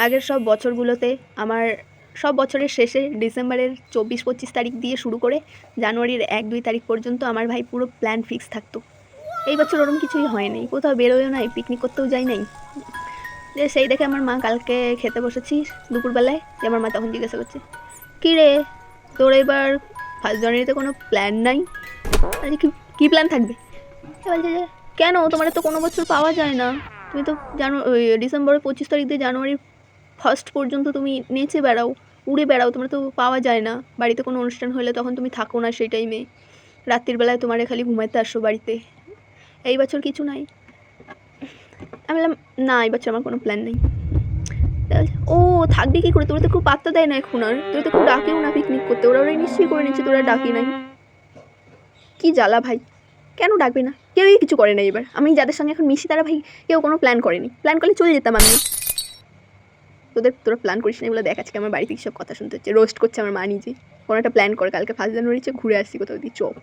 আগের সব বছরগুলোতে আমার সব বছরের শেষে ডিসেম্বরের 24-25 তারিখ দিয়ে শুরু করে জানুয়ারির 1-2 তারিখ পর্যন্ত আমার ভাই পুরো প্ল্যান ফিক্স থাকতো। এই বছর ওরকম কিছুই হয়নি, কোথাও বেরোয়ও নাই, পিকনিক করতেও যাই নাই। যে সেই দেখে আমার মা কালকে খেতে বসেছি দুপুরবেলায়, যে আমার মা তখন জিজ্ঞাসা করছে, কী রে তোর এবার ফার্স্ট জানুয়ারিতে কোনো প্ল্যান নাই? আরে কী প্ল্যান থাকবে? বলছে যে কেন, তোমার তো কোনো বছর পাওয়া যায় না, তুমি তো ডিসেম্বরের 25 তারিখ দিয়ে জানুয়ারির ফার্স্ট পর্যন্ত তুমি নেচে বেড়াও, উড়ে বেড়াও, তোমরা তো পাওয়া যায় না, বাড়িতে কোনো অনুষ্ঠান হলে তখন তুমি থাকো না সেই টাইমে, রাত্রির বেলায় তোমারে খালি ঘুমাইতে আসো বাড়িতে, এই বছর কিছু নাই। আমি বললাম না, এই বছর আমার কোনো প্ল্যান নেই। ও থাকবে কী করে, তোরা তো খুব পাত্তা দেয় না এখন, আর তোরা তো খুব ডাকেও না পিকনিক করতে, ওরা নিশ্চয়ই করে নিচ্ছে, তোরা ডাকি নাই। কি জ্বালা ভাই, কেন ডাকবে না? কেউই কিছু করে না এবার। আমি যাদের সঙ্গে এখন মিশি তারা ভাই কেউ কোনো প্ল্যান করেনি, প্ল্যান করলে চলে যেতাম আমি। তোরা প্ল্যান করিস না বলে দেখ আজকে আমার বাড়িতে সব কথা শুনতে হচ্ছে, রোস্ট করছে আমার মা নিজে। কোনো একটা প্ল্যান করে, কালকে ফার্স্ট জানুয়ারি ঘুরে আসছি কোথাও দিয়ে, চল।